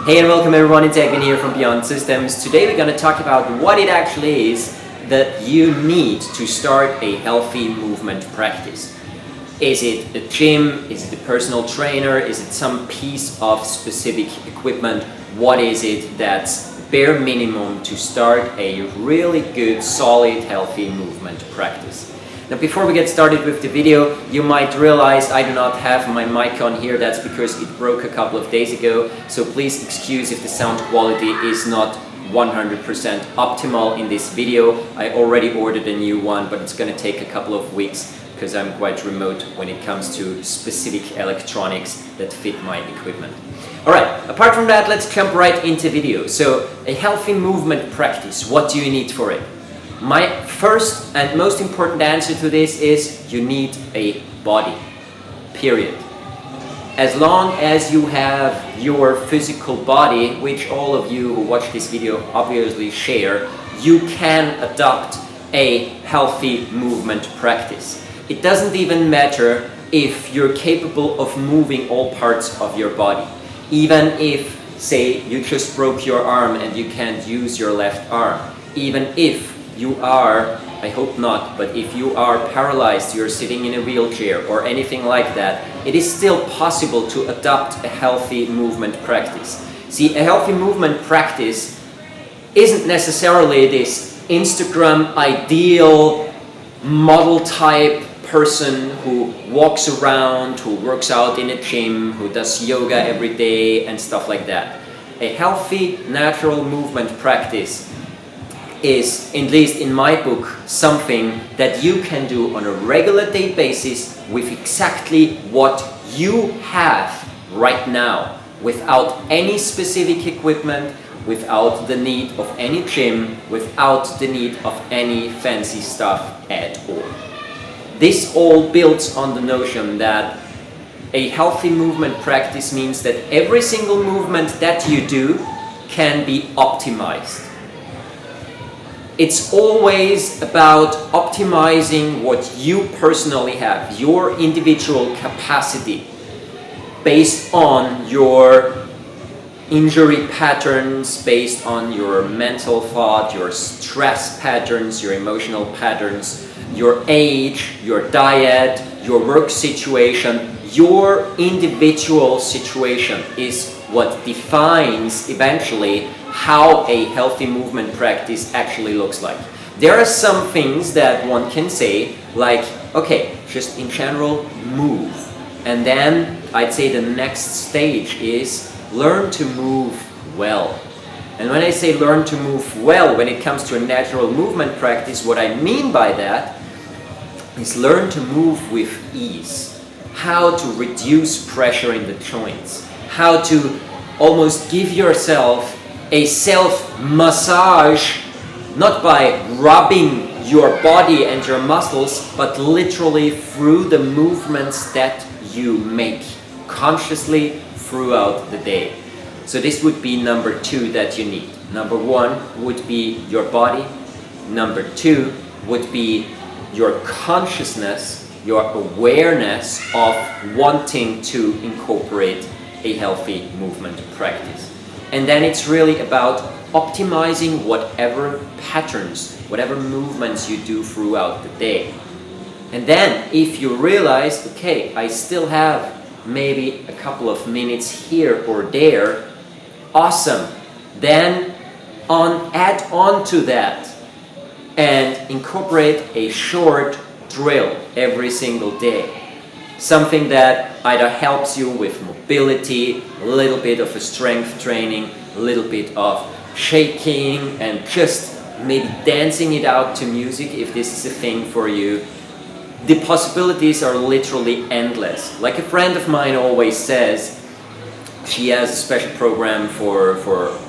Hey and welcome everyone, it's Egwin here from Beyond Systems. Today we're going to talk about what it actually is that you need to start a healthy movement practice. Is it a gym? Is it a personal trainer? Is it some piece of specific equipment? What is it that's bare minimum to start a really good, solid, healthy movement practice? Now before we get started with the video, you might realize I do not have my mic on here. That's because it broke a couple of days ago, so please excuse if the sound quality is not 100% optimal in this video. I already ordered a new one, but it's going to take a couple of weeks because I'm quite remote when it comes to specific electronics that fit my equipment. Alright, apart from that, let's jump right into video. So, a healthy movement practice, what do you need for it? My first and most important answer to this is you need a body, period. As long as you have your physical body, which all of you who watch this video obviously share, you can adopt a healthy movement practice. It doesn't even matter if you're capable of moving all parts of your body. Even if, say, you just broke your arm and you can't use your left arm. Even if you are, I hope not, but if you are paralyzed, you're sitting in a wheelchair or anything like that, it is still possible to adopt a healthy movement practice. See, a healthy movement practice isn't necessarily this Instagram ideal model type person who walks around, who works out in a gym, who does yoga every day and stuff like that. A healthy, natural movement practice is, at least in my book, something that you can do on a regular day basis with exactly what you have right now, without any specific equipment, without the need of any gym, without the need of any fancy stuff at all. This all builds on the notion that a healthy movement practice means that every single movement that you do can be optimized. It's always about optimizing what you personally have, your individual capacity, based on your injury patterns, based on your mental thought, your stress patterns, your emotional patterns, your age, your diet, your work situation. Your individual situation is what defines eventually how a healthy movement practice actually looks like. There are some things that one can say, like, okay, just in general, move. And then I'd say the next stage is learn to move well. And when I say learn to move well, when it comes to a natural movement practice, what I mean by that is learn to move with ease. How to reduce pressure in the joints. How to almost give yourself a self-massage, not by rubbing your body and your muscles, but literally through the movements that you make consciously throughout the day. So this would be number 2 that you need. Number 1 would be your body. Number 2 would be your consciousness, your awareness of wanting to incorporate a healthy movement practice. And then it's really about optimizing whatever patterns, whatever movements you do throughout the day. And then if you realize, okay, I still have maybe a couple of minutes here or there, awesome. Then add on to that and incorporate a short drill every single day. Something that either helps you with mobility, a little bit of a strength training, a little bit of shaking, and just maybe dancing it out to music if this is a thing for you. The possibilities are literally endless. Like a friend of mine always says, she has a special program for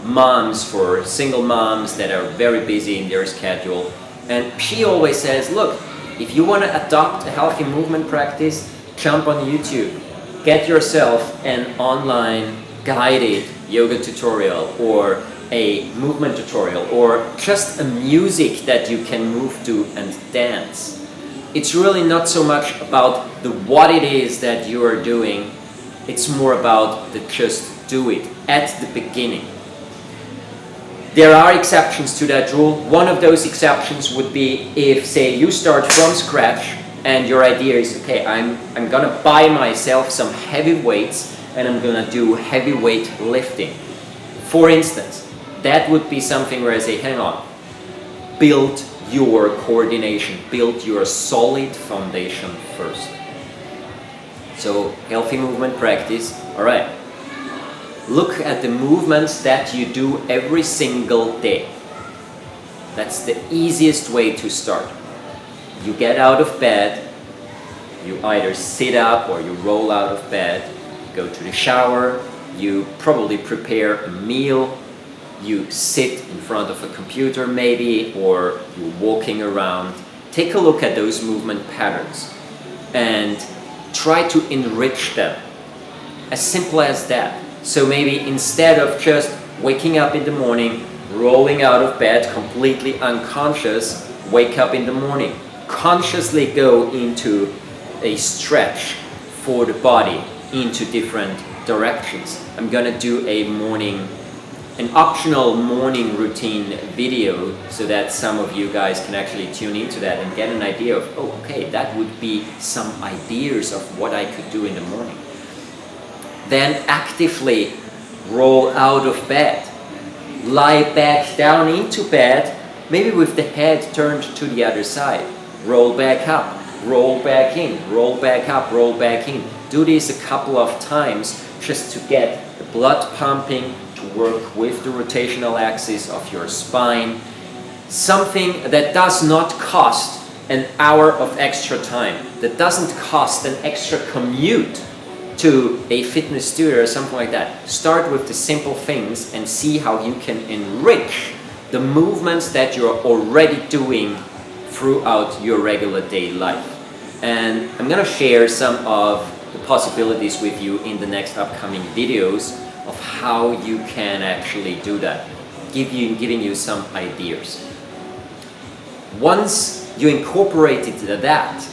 moms, for single moms that are very busy in their schedule. And she always says, look, if you want to adopt a healthy movement practice, jump on YouTube. Get yourself an online guided yoga tutorial or a movement tutorial or just a music that you can move to and dance. It's really not so much about the what it is that you are doing, it's more about the just do it at the beginning. There are exceptions to that rule. One of those exceptions would be if, say, you start from scratch and your idea is, okay, I'm gonna buy myself some heavy weights and I'm gonna do heavyweight lifting. For instance, that would be something where I say, hang on, build your coordination, build your solid foundation first. So, healthy movement practice, all right. Look at the movements that you do every single day. That's the easiest way to start. You get out of bed, you either sit up or you roll out of bed, go to the shower, you probably prepare a meal, you sit in front of a computer maybe, or you're walking around. Take a look at those movement patterns and try to enrich them. As simple as that. So maybe instead of just waking up in the morning, rolling out of bed completely unconscious, wake up in the morning. Consciously go into a stretch for the body into different directions. I'm gonna do an optional morning routine video so that some of you guys can actually tune into that and get an idea of, oh, okay, that would be some ideas of what I could do in the morning. Then actively roll out of bed. Lie back down into bed, maybe with the head turned to the other side. Roll back up, roll back in, roll back up, roll back in. Do this a couple of times just to get the blood pumping, to work with the rotational axis of your spine. Something that does not cost an hour of extra time, that doesn't cost an extra commute to a fitness studio or something like that. Start with the simple things and see how you can enrich the movements that you're already doing throughout your regular day life. And I'm gonna share some of the possibilities with you in the next upcoming videos of how you can actually do that, giving you some ideas. Once you incorporated that,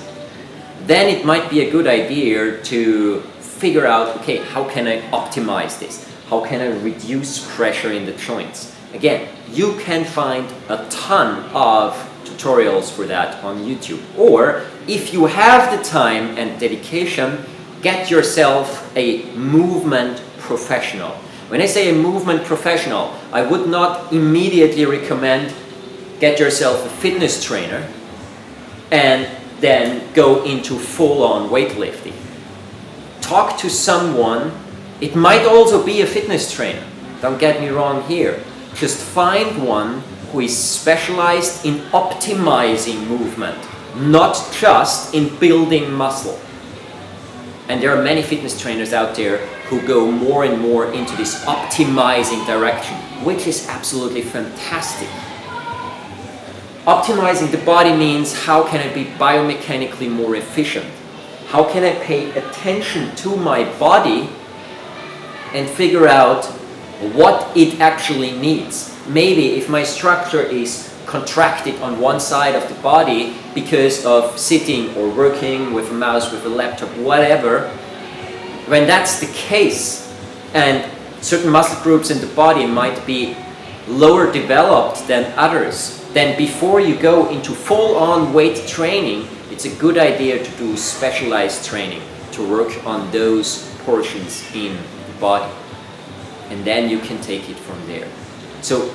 then it might be a good idea to figure out, okay, how can I optimize this? How can I reduce pressure in the joints? Again, you can find a ton of tutorials for that on YouTube. Or if you have the time and dedication, get yourself a movement professional. When I say a movement professional, I would not immediately recommend get yourself a fitness trainer and then go into full-on weightlifting. Talk to someone. It might also be a fitness trainer. Don't get me wrong here. Just find one who is specialized in optimizing movement, not just in building muscle. And there are many fitness trainers out there who go more and more into this optimizing direction, which is absolutely fantastic. Optimizing the body means how can I be biomechanically more efficient? How can I pay attention to my body and figure out what it actually needs? Maybe if my structure is contracted on one side of the body because of sitting or working with a mouse, with a laptop, whatever, when that's the case and certain muscle groups in the body might be lower developed than others, then before you go into full-on weight training, it's a good idea to do specialized training to work on those portions in the body. And then you can take it from there. So,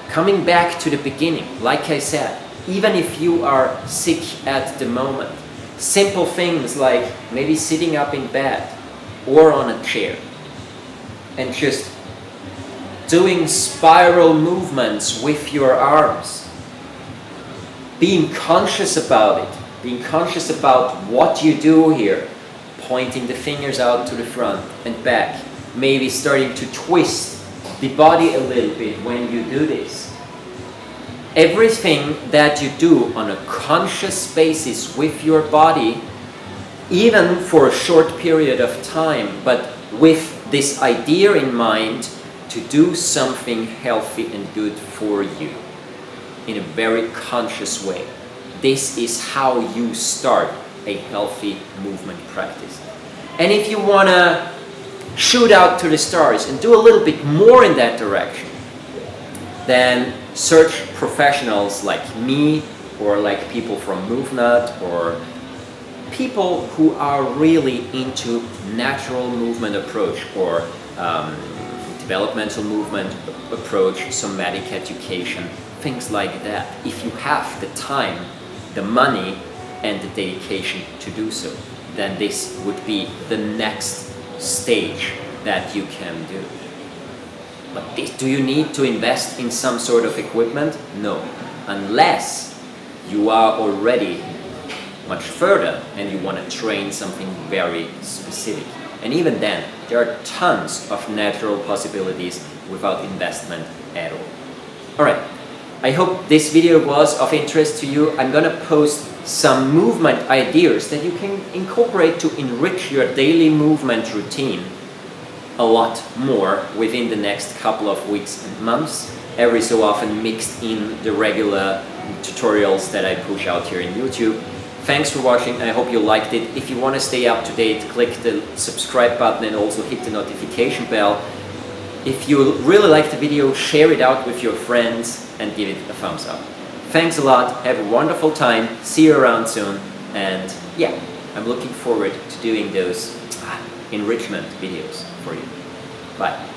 coming back to the beginning, like I said, even if you are sick at the moment, simple things like maybe sitting up in bed or on a chair and just doing spiral movements with your arms, being conscious about it, being conscious about what you do here, pointing the fingers out to the front and back, maybe starting to twist the body a little bit when you do this. Everything that you do on a conscious basis with your body, even for a short period of time, but with this idea in mind to do something healthy and good for you in a very conscious way. This is how you start a healthy movement practice. And if you want to shoot out to the stars and do a little bit more in that direction, then search professionals like me, or like people from MoveNut, or people who are really into natural movement approach, or developmental movement approach, somatic education, things like that. If you have the time, the money, and the dedication to do so, then this would be the next stage that you can do. But do you need to invest in some sort of equipment? No, unless you are already much further and you want to train something very specific. And even then, there are tons of natural possibilities without investment at all. Alright, I hope this video was of interest to you. I'm gonna post some movement ideas that you can incorporate to enrich your daily movement routine a lot more within the next couple of weeks and months, every so often mixed in the regular tutorials that I push out here in YouTube. Thanks for watching, I hope you liked it. If you want to stay up to date, click the subscribe button and also hit the notification bell. If you really like the video, share it out with your friends and give it a thumbs up. Thanks a lot, have a wonderful time, see you around soon, and yeah, I'm looking forward to doing those enrichment videos for you. Bye.